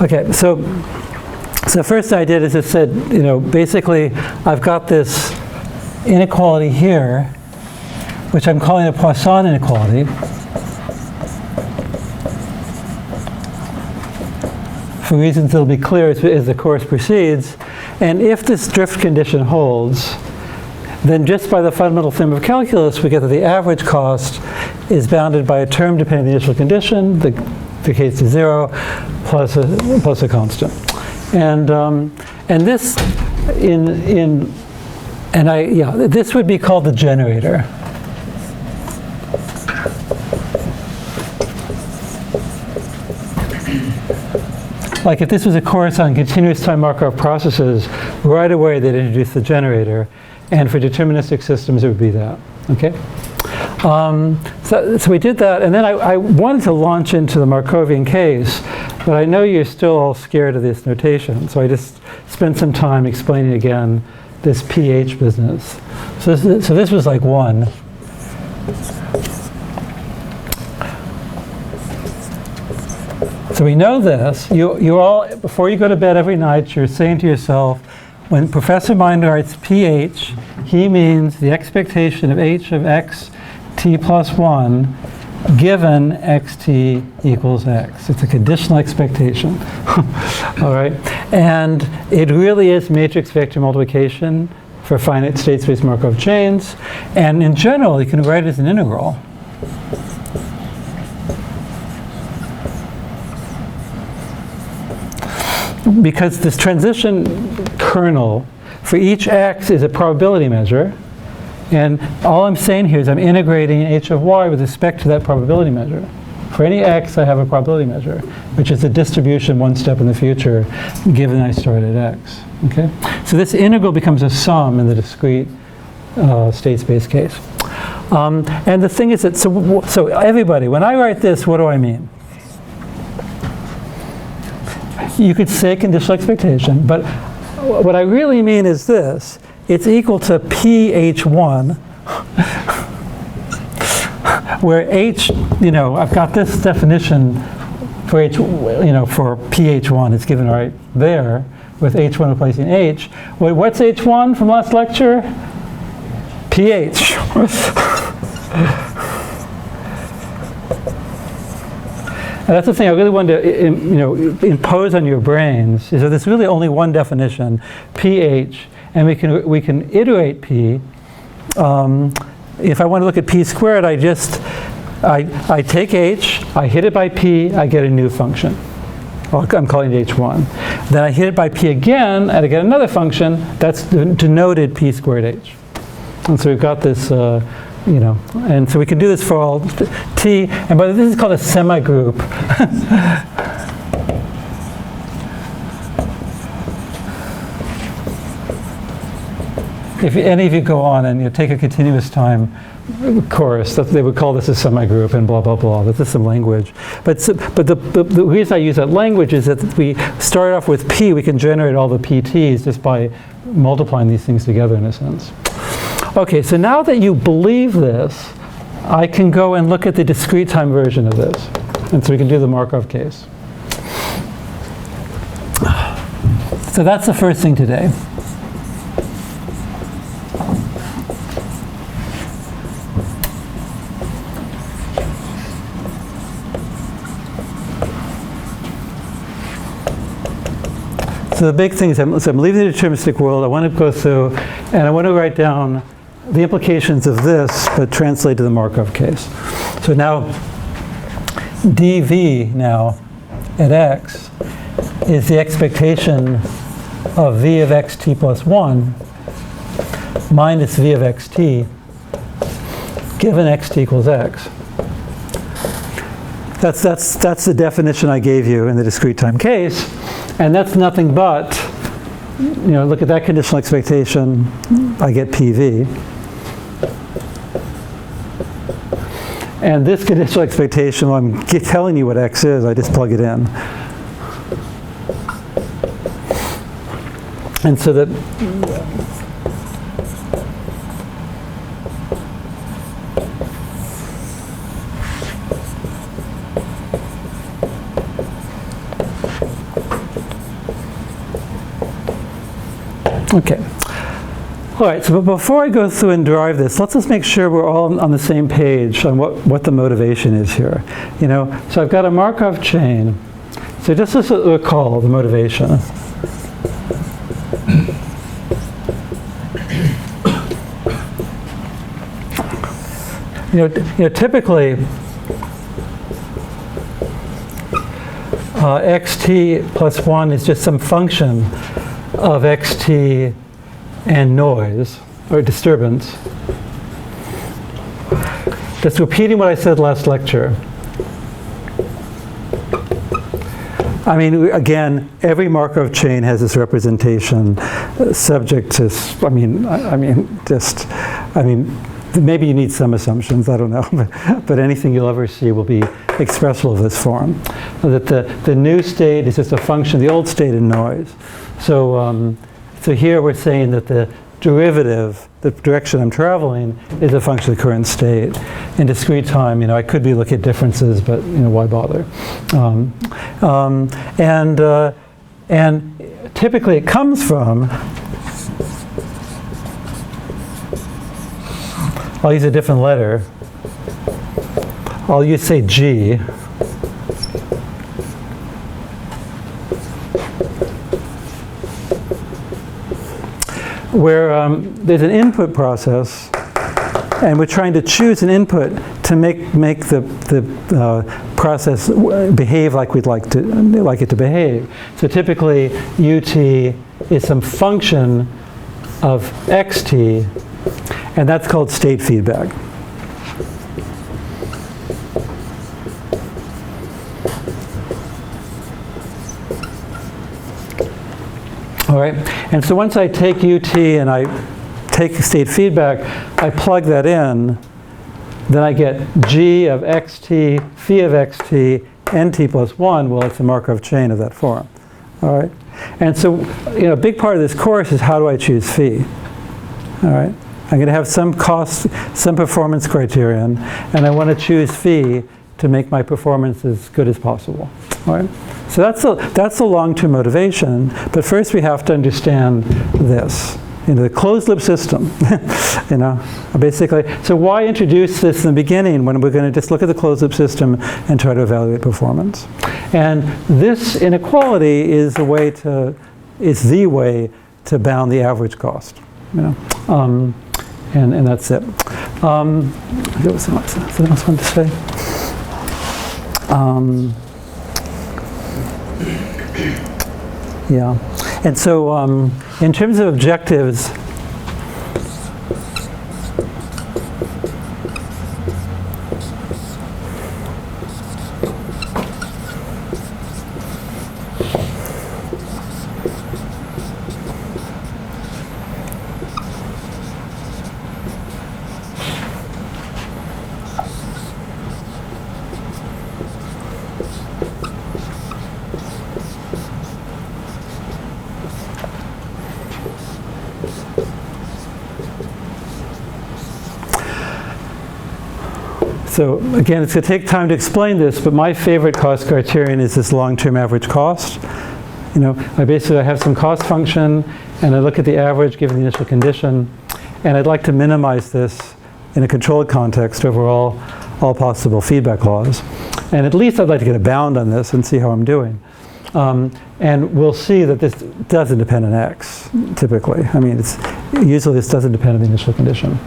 Okay, so first I did is I said, basically I've got this inequality here, which I'm calling a Poisson inequality. For reasons that'll be clear as the course proceeds. And if this drift condition holds, then just by the fundamental theorem of calculus, we get that the average cost is bounded by a term depending on the initial condition, the case is 0, plus a constant. And this this would be called the generator. Like if this was a course on continuous time Markov processes, right away they'd introduce the generator. And for deterministic systems, it would be that. Okay? So we did that, and then I wanted to launch into the Markovian case, but I know you're still all scared of this notation, so I just spent some time explaining again this pH business. So this was like 1. So we know this. You all, before you go to bed every night, you're saying to yourself, when Professor Minder writes pH, he means the expectation of h of x t plus 1 given xt equals x. It's a conditional expectation. All right? And it really is matrix vector multiplication for finite state space Markov chains. And in general, you can write it as an integral. Because this transition kernel for each x is a probability measure, and all I'm saying here is I'm integrating h of y with respect to that probability measure. For any x, I have a probability measure, which is a distribution one step in the future, given I start at x. Okay? So this integral becomes a sum in the discrete state space case. And the thing is that, so everybody, when I write this, what do I mean? You could say conditional expectation, but what I really mean is this. It's equal to pH1, where h, I've got this definition for h, for pH1. It's given right there with h1 replacing h. What's h1 from last lecture? pH. And that's the thing I really wanted to impose on your brains, is that there's really only one definition, pH, and we can iterate p. If I want to look at p squared, I take h, I hit it by p, I get a new function. Well, I'm calling it h1. Then I hit it by p again, and I get another function that's denoted p squared h. And so we've got this. And so we can do this for all t, and by this is called a semigroup. If any of you go on and take a continuous time course, they would call this a semigroup and blah, blah, blah. That's just some language. But the reason I use that language is that we start off with p, we can generate all the pt's just by multiplying these things together in a sense. Okay, so now that you believe this, I can go and look at the discrete time version of this. And so we can do the Markov case. So that's the first thing today. So the big thing is I'm leaving the deterministic world. I want to go through, and I want to write down the implications of this, but translate to the Markov case. So now, dv now at x is the expectation of v of xt plus 1 minus v of xt given xt equals x. That's the definition I gave you in the discrete time case. And that's nothing but, look at that conditional expectation, I get PV. And this conditional expectation, well, I'm telling you what x is, I just plug it in. And so that, Okay. All right, so before I go through and derive this, let's just make sure we're all on the same page on what the motivation is here. You know, so I've got a Markov chain. So just let's recall the motivation. You know, typically, xt plus 1 is just some function of xt and noise, or disturbance. Just repeating what I said last lecture. I mean, again, every Markov chain has this representation subject to, maybe you need some assumptions, I don't know, but anything you'll ever see will be expressible of this form. That the new state is just a function of the old state in noise. So, so here we're saying that the derivative, the direction I'm traveling, is a function of the current state. In discrete time, you know, I could be looking at differences, but you know, why bother? And typically it comes from, I'll use a different letter. I'll use, say, G. Where there's an input process, and we're trying to choose an input to make the process behave like we'd like it to behave. So typically, ut is some function of xt, and that's called state feedback. All right, and so once I take ut and I take state feedback, I plug that in, then I get g of xt, phi of xt, nt plus 1, well, it's a Markov chain of that form. All right, and so, you know, a big part of this course is how do I choose phi? All right, I'm going to have some cost, some performance criterion, and I want to choose phi to make my performance as good as possible. All right? So that's the long-term motivation, but first we have to understand this. You know, the closed loop system, you know, basically. So why introduce this in the beginning when we're going to just look at the closed loop system and try to evaluate performance? And this inequality is the way to bound the average cost, you know, and that's it. There was something else I wanted to say. Yeah, and so in terms of objectives, so again, it's going to take time to explain this, but my favorite cost criterion is this long-term average cost. You know, I have some cost function, and I look at the average given the initial condition, and I'd like to minimize this in a controlled context over all possible feedback laws. And at least I'd like to get a bound on this and see how I'm doing. And we'll see that this doesn't depend on x, typically. I mean, usually this doesn't depend on the initial condition.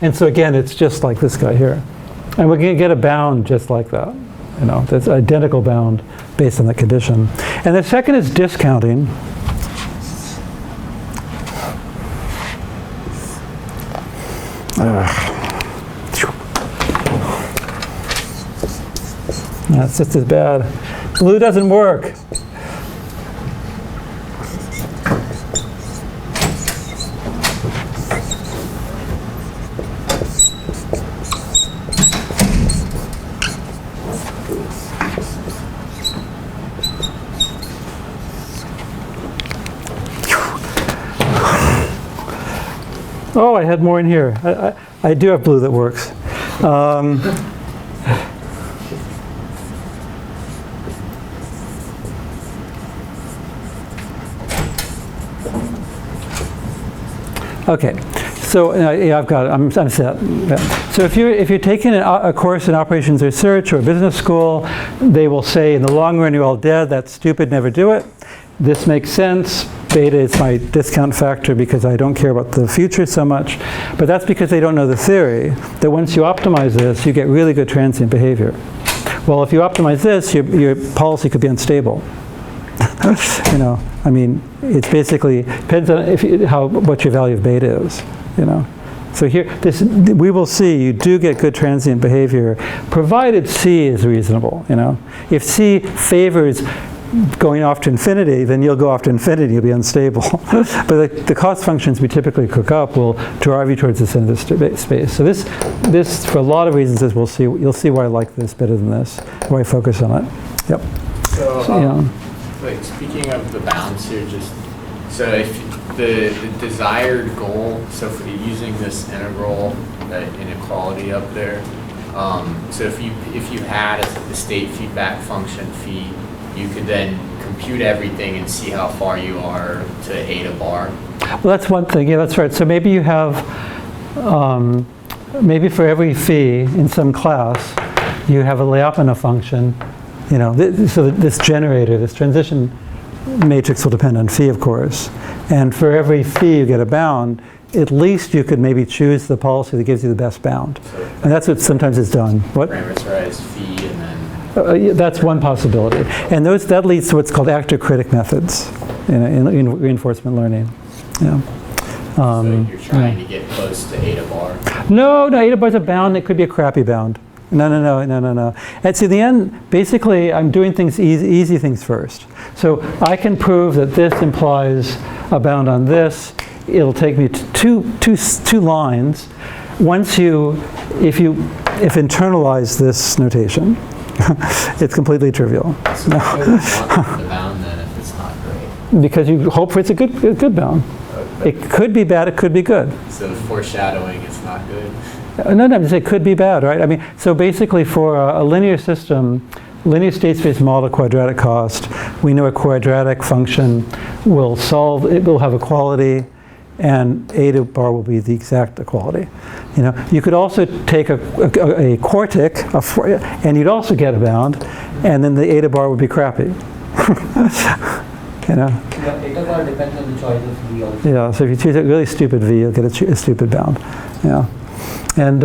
And so again, it's just like this guy here. And we're going to get a bound just like that. You know, that's identical bound based on that condition. And the second is discounting. That's just as bad. Blue doesn't work. Oh, I had more in here. I do have blue that works. Okay, so yeah, I've got it. I'm set. Yeah. So if you're taking a course in operations research or business school, they will say in the long run you're all dead. That's stupid. Never do it. This makes sense. Beta is my discount factor because I don't care about the future so much. But that's because they don't know the theory that once you optimize this, you get really good transient behavior. Well, if you optimize this, your policy could be unstable. You know, I mean, it's basically depends on what your value of beta is. You know, so here we will see you do get good transient behavior, provided C is reasonable. You know, if C favors going off to infinity, then you'll go off to infinity. You'll be unstable. But the cost functions we typically cook up will drive you towards this end of the space. So this for a lot of reasons, as we'll see, you'll see why I like this better than this. Why I focus on it. Yep. So yeah. Like speaking of the bounds here, so if the desired goal, so for using this integral, inequality up there, so if you had a state feedback function phi, you could then compute everything and see how far you are to eta bar. Well, that's one thing. Yeah, that's right. So maybe you have, maybe for every phi in some class, you have a Lyapunov function. You know, so this generator, this transition matrix will depend on phi, of course. And for every phi you get a bound, at least you could maybe choose the policy that gives you the best bound. So and that's what sometimes is done. What? Parameterize phi and then... Yeah, that's one possibility. And that leads to what's called actor-critic methods in reinforcement learning. Yeah. So you're trying to get close to eta bar? No, eta bar's a bound. It could be a crappy bound. No. And so in the end, basically, I'm doing things easy things first. So I can prove that this implies a bound on this. It'll take me to two lines. Once if internalize this notation, it's completely trivial. So you want the bound then if it's not great? Because you hope for it's a good bound. It could be bad. It could be good. So foreshadowing is not good. No, I'm just saying it could be bad, right? I mean, so basically for a linear system, linear state space model quadratic cost, we know a quadratic function will have equality, and eta bar will be the exact equality. You know, you could also take a quartic, and you'd also get a bound, and then the eta bar would be crappy. You know? Yeah, eta bar depends on the choice of V also. Yeah, so if you choose a really stupid V, you'll get a stupid bound. Yeah. And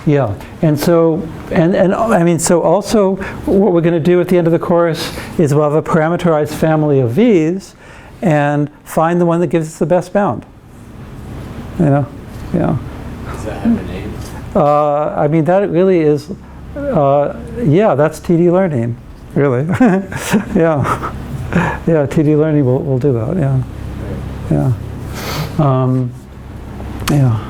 yeah, and so I mean, so also what we're going to do at the end of the course is we'll have a parameterized family of V's and find the one that gives us the best bound. You know, yeah. Does that have a name? I mean, that really is, yeah, that's TD learning, really. Yeah, yeah, TD learning will do that. Yeah, yeah, yeah.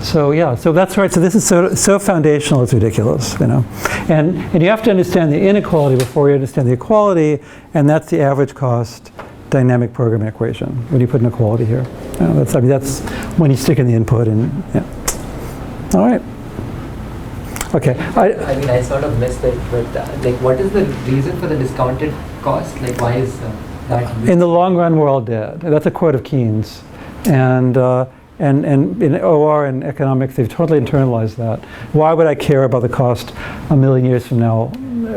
So yeah, so that's right. So this is so foundational, it's ridiculous, you know. And you have to understand the inequality before you understand the equality, and that's the average cost dynamic programming equation. When you put an equality here, that's when you stick in the input and yeah. All right. Okay. I mean, I sort of missed it, but like, what is the reason for the discounted cost? Like, why is that? In the long run, we're all dead. That's a quote of Keynes. And in OR and economics, they've totally internalized that. Why would I care about the cost a million years from now?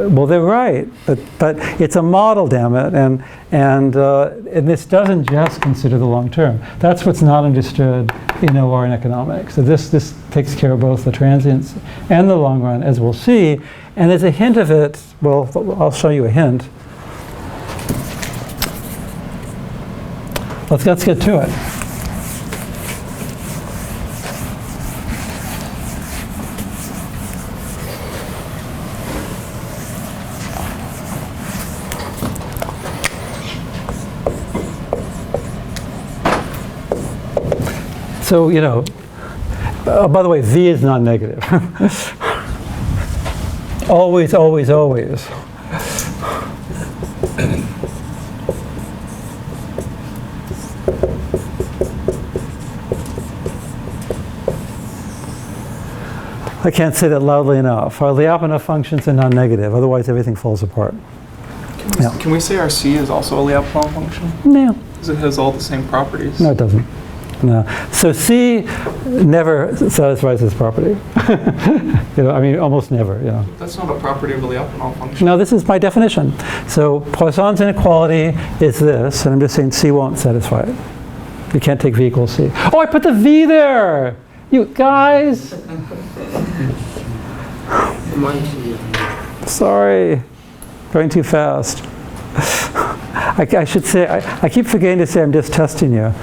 Well, they're right, but it's a model, damn it, and this doesn't just consider the long term. That's what's not understood in OR and economics. So this takes care of both the transients and the long run, as we'll see. And there's a hint of it. Well, I'll show you a hint. Let's get to it. So, you know, by the way, V is not negative. Always, always, always. I can't say that loudly enough. Our Lyapunov functions are non-negative, otherwise everything falls apart. Yeah. Can we say our C is also a Lyapunov function? Yeah. Because it has all the same properties. No, it doesn't. No. So C never satisfies this property. I mean, almost never. That's not a property of a Lyapunov function. No, this is my definition. So Poisson's inequality is this, and I'm just saying C won't satisfy it. You can't take V equals C. Oh, I put the V there! You guys! Sorry. Going too fast. I should say, I keep forgetting to say I'm just testing you.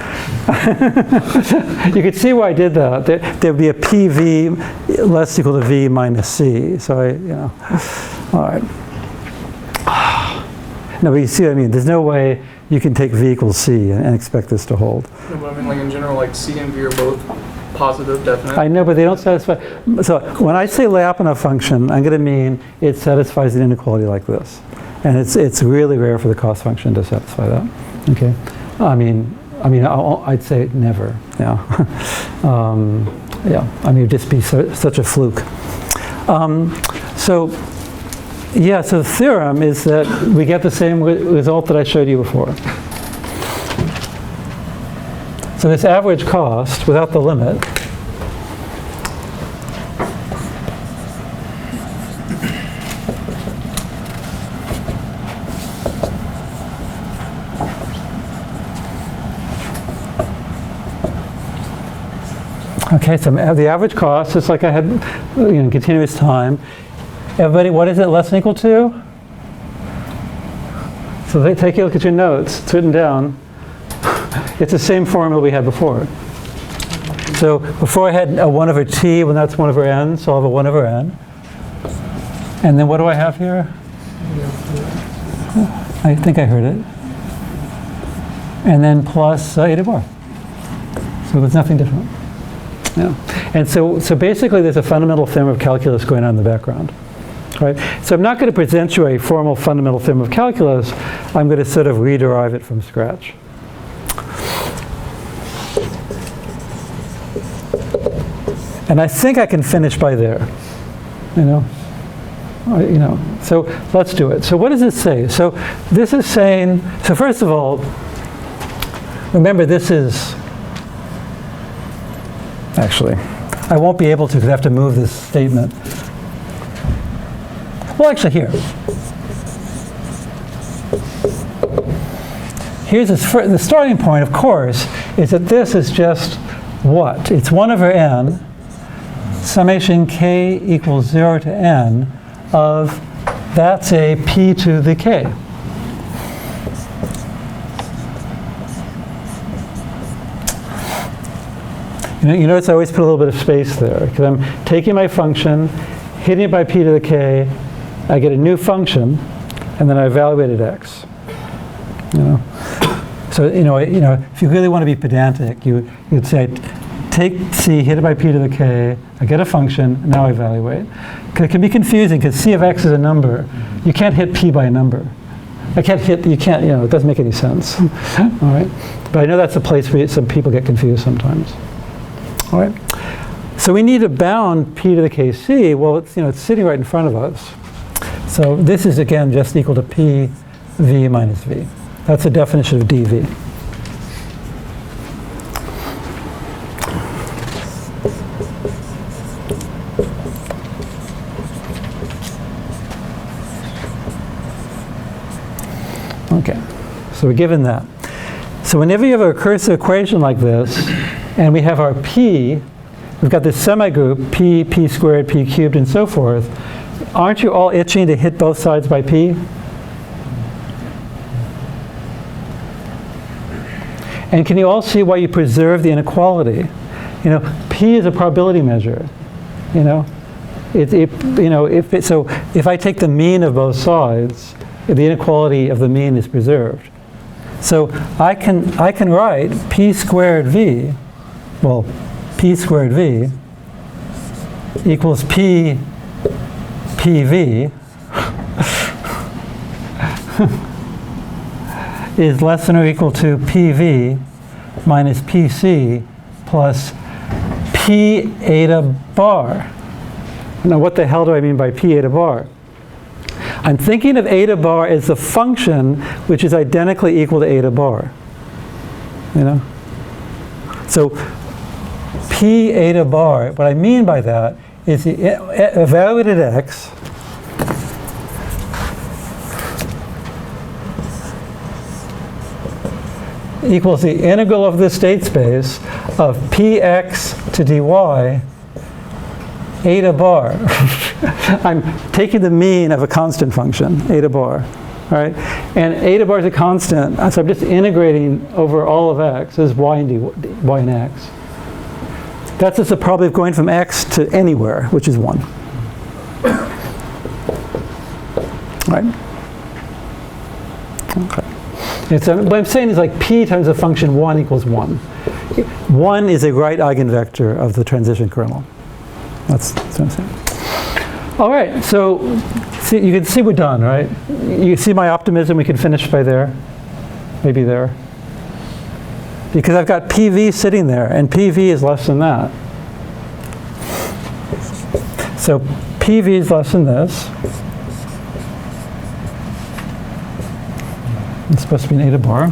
You could see why I did that. There would be a PV less equal to V minus C. So all right. No, but you see what I mean. There's no way you can take V equals C and expect this to hold. No, but I mean, like in general, like C and V are both positive, definite. I know, but they don't satisfy. So when I say Lyapunov function, I'm going to mean it satisfies an inequality like this. And it's really rare for the cost function to satisfy that. Okay, I mean, I'd say never. Yeah, yeah. I mean, it'd just be such a fluke. So the theorem is that we get the same result that I showed you before. So this average cost without the limit okay, so the average cost, just like I had, continuous time. Everybody, what is it less than equal to? So take a look at your notes. It's written down. It's the same formula we had before. So before I had a 1 over t, when that's 1 over n, so I'll have a 1 over n. And then what do I have here? I think I heard it. And then plus a to the bar. So there's nothing different. Yeah. And so basically there's a fundamental theorem of calculus going on in the background. Right? So I'm not going to present you a formal fundamental theorem of calculus. I'm going to sort of rederive it from scratch. And I think I can finish by there. So let's do it. So what does it say? So this is saying, so first of all, remember this is, actually, I won't be able to because I have to move this statement. Well, actually, here. Here's the starting point, of course, is that this is just what? It's 1 over n, summation k equals 0 to n of, that's a p to the k. You notice I always put a little bit of space there, because I'm taking my function, hitting it by p to the k, I get a new function, and then I evaluate at x. So if you really want to be pedantic, you'd say, take c, hit it by p to the k, I get a function, now I evaluate. It can be confusing because c of x is a number. You can't hit p by a number. It doesn't make any sense. All right, but I know that's a place where some people get confused sometimes. All right, so we need to bound p to the kc. Well, it's sitting right in front of us. So this is again just equal to p v minus v. That's the definition of dv. Okay, so we're given that. So whenever you have a recursive equation like this, and we have our p, we've got this semigroup, p squared, p cubed, and so forth, aren't you all itching to hit both sides by p? And can you all see why you preserve the inequality? P is a probability measure. If I take the mean of both sides, the inequality of the mean is preserved. So I can write p squared v, well, p squared v equals p pv is less than or equal to pv minus pc plus p eta bar. Now what the hell do I mean by p eta bar? I'm thinking of eta bar as the function which is identically equal to eta bar. You know? So P eta bar, what I mean by that is the evaluated x equals the integral of the state space of px to dy eta bar. I'm taking the mean of a constant function, eta bar, right? And eta bar is a constant, so I'm just integrating over all of x as y and x. That's just the probability of going from x to anywhere, which is 1. Right? Okay. And so what I'm saying is like p times the function 1 equals 1. 1 is a right eigenvector of the transition kernel. That's what I'm saying. All right, so see, you can see we're done, right? You see my optimism, we can finish by there, maybe there. Because I've got PV sitting there, and PV is less than that. So PV is less than this. It's supposed to be an eta bar.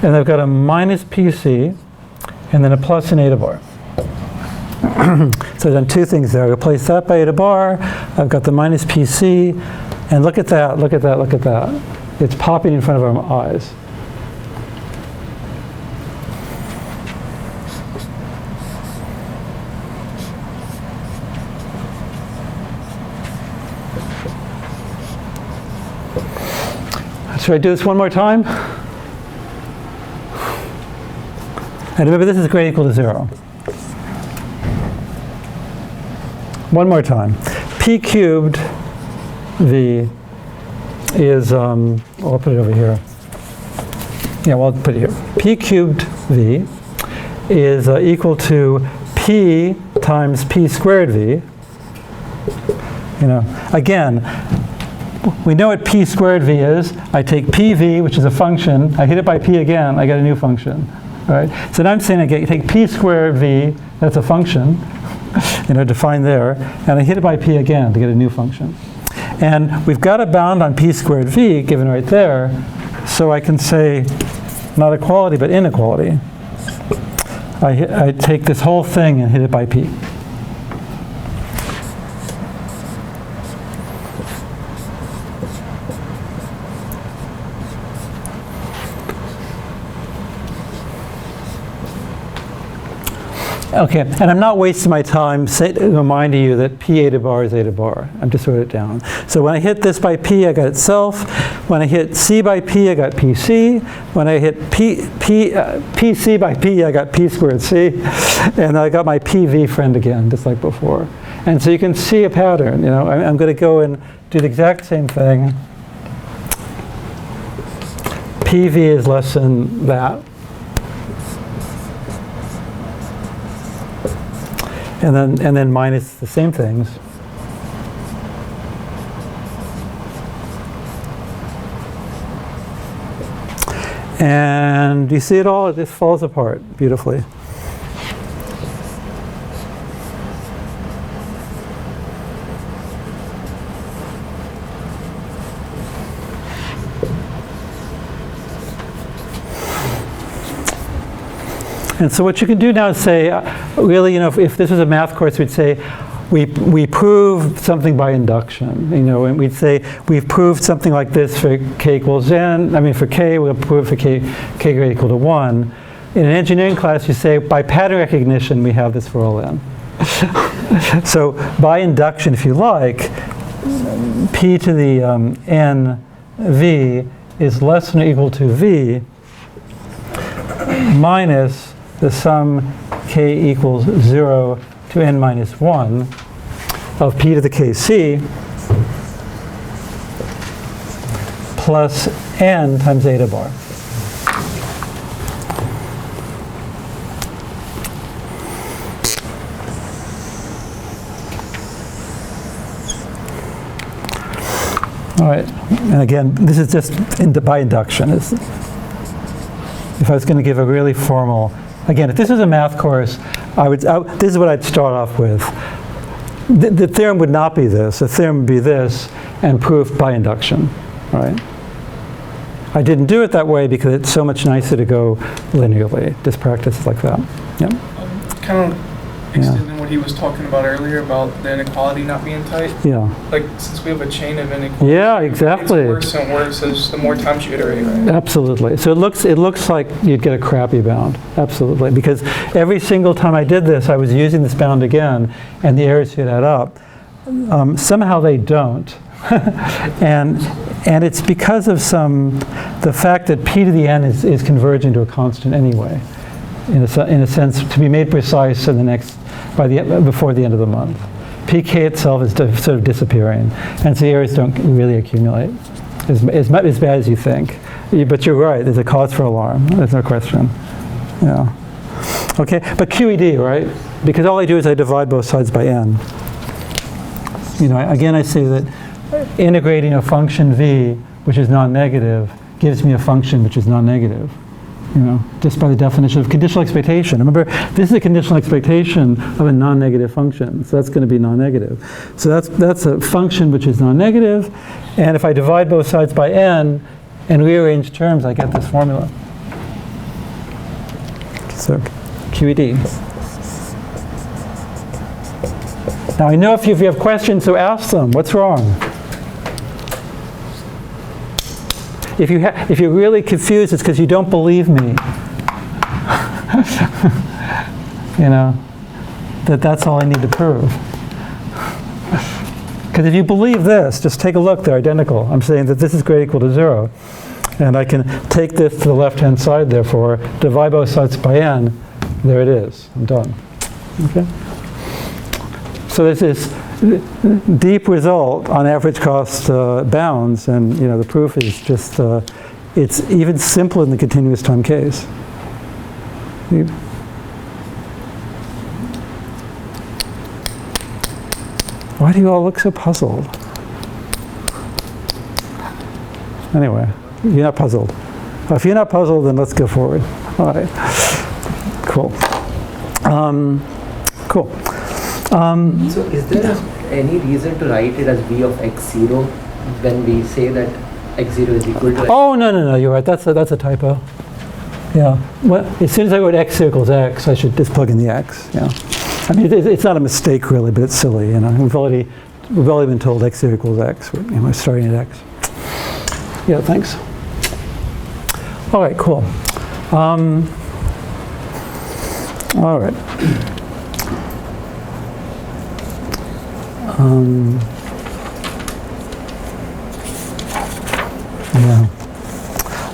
And I've got a minus PC, and then a plus in eta bar. So I've done two things there. I replace that by eta bar. I've got the minus PC, and look at that, look at that, look at that. It's popping in front of our eyes. Should I do this one more time? And remember, this is greater or equal to 0. One more time. P cubed V is, I'll put it over here. Yeah, well, I'll put it here. P cubed V is equal to P times P squared V. You know, again, we know what P squared V is. I take PV, which is a function. I hit it by P again. I get a new function. All right? So now I'm saying I take P squared V, that's a function, you know, defined there, and I hit it by P again to get a new function. And we've got a bound on P squared V given right there, so I can say not equality but inequality. I take this whole thing and hit it by P. Okay, and I'm not wasting my time reminding you that P eta bar is eta bar. I'm just wrote it down. So when I hit this by P, I got itself. When I hit C by P, I got PC. When I hit PC by P, I got P squared C. And I got my PV friend again, just like before. And so you can see a pattern. You know, I'm going to go and do the exact same thing. PV is less than that. And then minus the same things. And do you see it all? It just falls apart beautifully. And so what you can do now is say, really, you know, if this was a math course, we'd say, we prove something by induction, you know, and we'd say, we've proved something like this for k equals n. I mean, for k, we'll prove for k greater equal to 1. In an engineering class, you say, by pattern recognition, we have this for all n. So by induction, if you like, p to the n v is less than or equal to v minus the sum k equals 0 to n minus 1 of p to the kc plus n times eta bar. All right, and again, this is just by induction. If I was going to give a really formal, again, if this was a math course, this is what I'd start off with. the theorem would not be this. The theorem would be this and proof by induction, right? I didn't do it that way because it's so much nicer to go linearly. Just practice like that. Yeah. Kind of extending what he was talking about earlier about the inequality not being tight. Yeah. Like, since we have a chain of inequality, Yeah, exactly. it's worse and worse as the more times you iterate, right? Absolutely. So it looks like you'd get a crappy bound. Absolutely. Because every single time I did this, I was using this bound again, and the errors should add up. Somehow they don't. and it's because of the fact that p to the n is converging to a constant anyway, in a sense, to be made precise in the next before the end of the month. pk itself is sort of disappearing, and so the errors don't really accumulate as bad as you think. But you're right. There's a cause for alarm. There's no question. Yeah. Okay. But QED, right? Because all I do is I divide both sides by n. You know, again, I say that integrating a function v, which is non-negative, gives me a function which is non-negative. You know, just by the definition of conditional expectation. Remember, this is a conditional expectation of a non-negative function, so that's going to be non-negative. So that's a function which is non-negative, and if I divide both sides by n and rearrange terms, I get this formula. So, QED. Now I know if you have questions, so ask them. What's wrong? If you're really confused, it's because you don't believe me. You know, that's all I need to prove. Because if you believe this, just take a look, they're identical. I'm saying that this is greater or equal to 0. And I can take this to the left-hand side, therefore, divide both sides by n. There it is. I'm done. Okay? So this is deep result on average cost bounds, and you know the proof is just it's even simpler in the continuous time case. Why do you all look so puzzled? Anyway, you're not puzzled. If you're not puzzled, then let's go forward. All right. Cool. Cool. So is there any reason to write it as v of x0 when we say that x0 is equal to x? Oh, no, you're right. That's a typo. Yeah. Well, as soon as I wrote x equals x, I should just plug in the x. Yeah. I mean, it's not a mistake really, but it's silly. You know, we've already been told x0 equals x. We're starting at x. Yeah. Thanks. All right. Cool. All right. Yeah.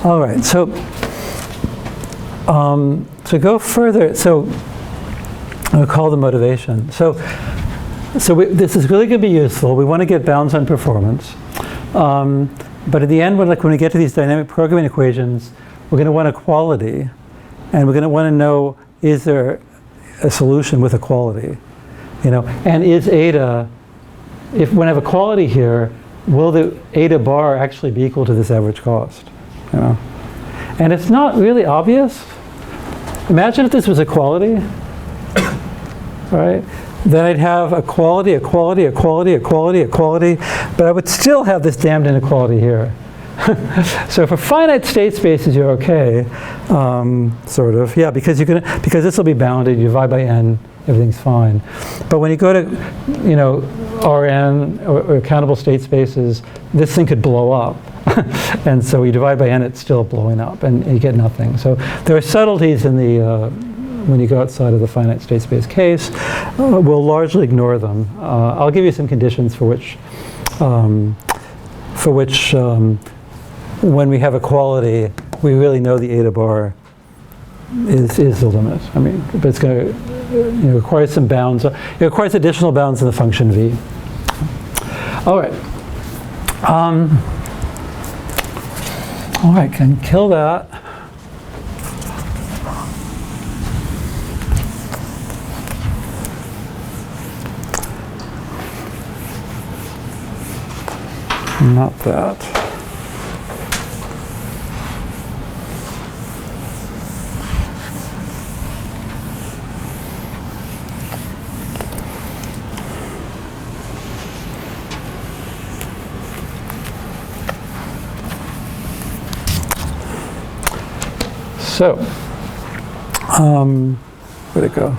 All right. So to go further, so I'll call the motivation. So this is really going to be useful. We want to get bounds on performance, but at the end, when we get to these dynamic programming equations, we're going to want equality, and we're going to want to know, is there a solution with equality? You know, and is eta, when I have equality here, will the eta bar actually be equal to this average cost? You know, and it's not really obvious. Imagine if this was equality, right? Then I'd have equality, equality, equality, equality, equality, but I would still have this damned inequality here. So for finite state spaces, you're okay, sort of, yeah, because this will be bounded. You divide by n, everything's fine. But when you go to, you know, Rn or countable state spaces, this thing could blow up, and so you divide by n, it's still blowing up, and you get nothing. So there are subtleties in the when you go outside of the finite state space case. We'll largely ignore them. I'll give you some conditions for which when we have equality, we really know the eta bar is the limit. I mean, but it's going to require some bounds. It requires additional bounds in the function v. All right. All right, can kill that. Not that. So, where'd it go?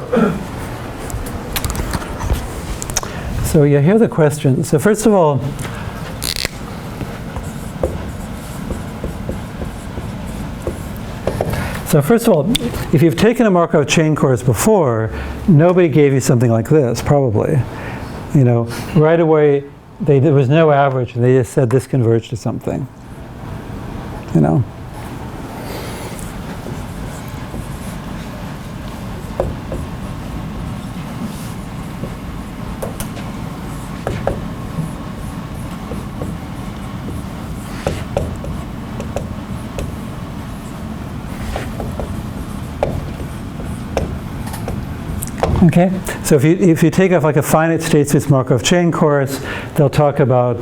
So yeah, here are the questions. So first of all, if you've taken a Markov chain course before, nobody gave you something like this, probably. You know, right away, there was no average, and they just said this converged to something. You know. Okay, so if you take off like a finite state space Markov chain course, they'll talk about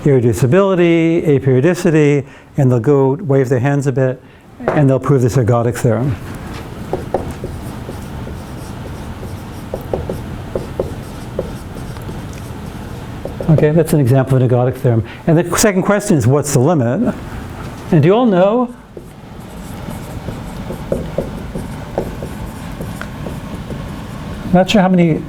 irreducibility, aperiodicity, and they'll go wave their hands a bit, and they'll prove this ergodic theorem. Okay, that's an example of an ergodic theorem. And the second question is, what's the limit? And do you all know? Not sure how many,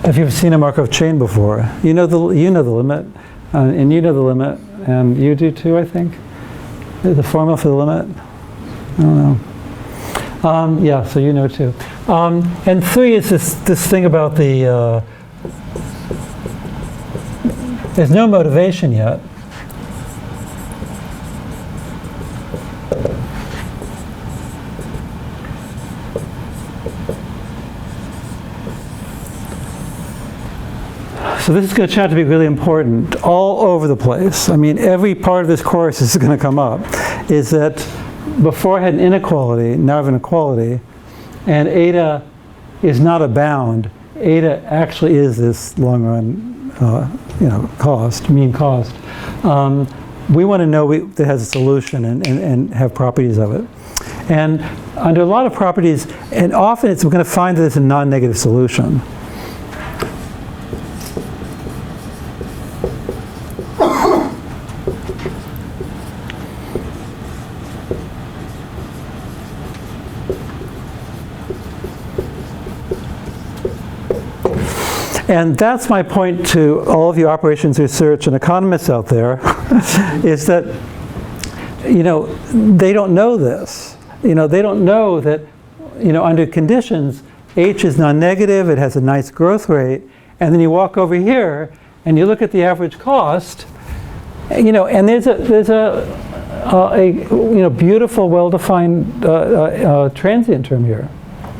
if you've seen a Markov chain before. You know the limit, and you know the limit, and you do too, I think. The formula for the limit? I don't know. Yeah, so you know too. And 3 is this thing about the, there's no motivation yet. So this is going to turn out to be really important all over the place. I mean, every part of this course is going to come up. Is that before I had an inequality, now I have an equality, and eta is not a bound. Eta actually is this long run, cost, mean cost. We want to know that has a solution and have properties of it. And under a lot of properties, and often we're going to find that it's a non-negative solution. And that's my point to all of you operations research and economists out there, is that, they don't know this. They don't know that, under conditions, H is non-negative, it has a nice growth rate, and then you walk over here and you look at the average cost, and there's a beautiful, well-defined transient term here.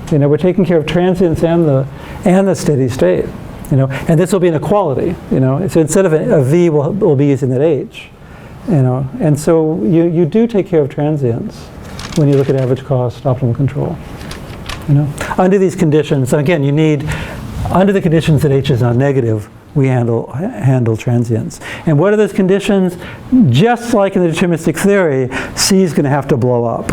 We're taking care of transients and the steady state. And this will be an equality, So instead of a V, we'll be using that H, And so you do take care of transients when you look at average cost, optimal control, Under these conditions, again, under the conditions that H is not negative, we handle transients. And what are those conditions? Just like in the deterministic theory, C is going to have to blow up.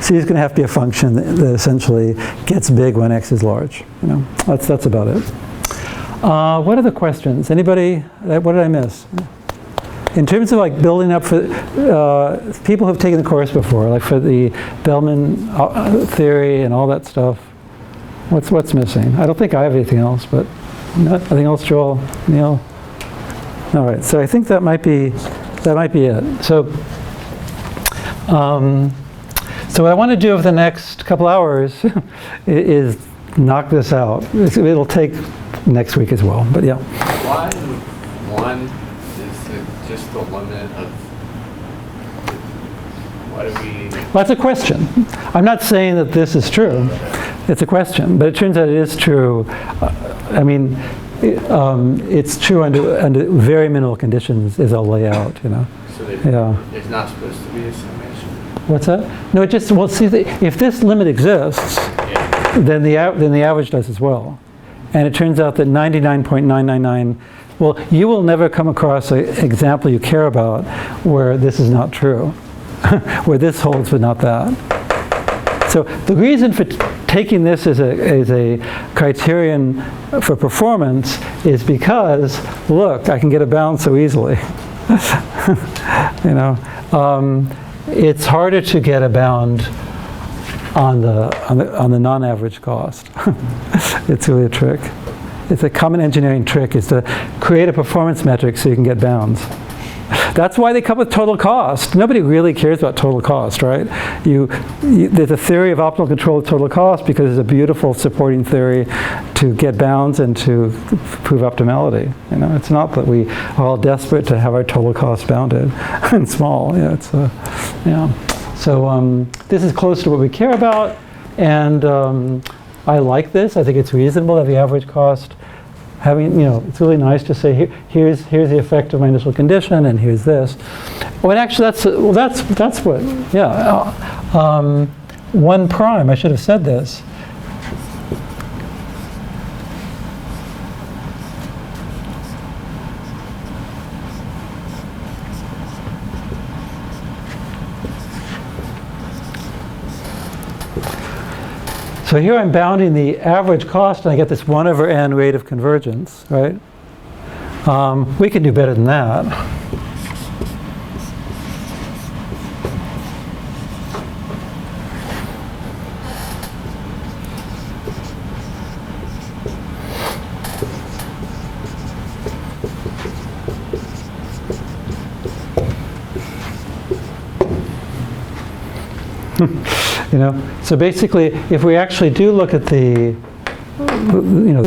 C is going to have to be a function that essentially gets big when X is large. That's about it. What are the questions? Anybody? What did I miss? In terms of like building up for people who have taken the course before, like for the Bellman theory and all that stuff, what's missing? I don't think I have anything else, but nothing else, Joel, Neil? All right, so I think that might be it. So what I want to do over the next couple hours is knock this out. It'll take next week as well, but yeah. Why is just the limit of what do we? Well, that's a question. I'm not saying that this is true. It's a question, but it turns out it is true. It's true under very minimal conditions, as I'll lay out. So there's not supposed to be a summation. What's that? No, see, if this limit exists, then the average does as well. And it turns out that 99.999, well, you will never come across an example you care about where this is not true, where this holds but not that. So the reason for taking this as a criterion for performance is because, look, I can get a bound so easily. It's harder to get a bound on the non-average cost. It's really a trick. It's a common engineering trick, is to create a performance metric so you can get bounds. That's why they come with total cost. Nobody really cares about total cost, right? There's a theory of optimal control of total cost because there's a beautiful supporting theory to get bounds and to prove optimality. You know, it's not that we are all desperate to have our total cost bounded and small. Yeah, it's yeah. So this is close to what we care about, and I like this. I think it's reasonable to have the average cost. Having, you know, it's really nice to say here's the effect of my initial condition, and here's this. Well, actually, that's what, yeah. 1 prime. I should have said this. So here I'm bounding the average cost, and I get this 1/n rate of convergence, right? We can do better than that. You know, so basically, if we actually do look at the, you know,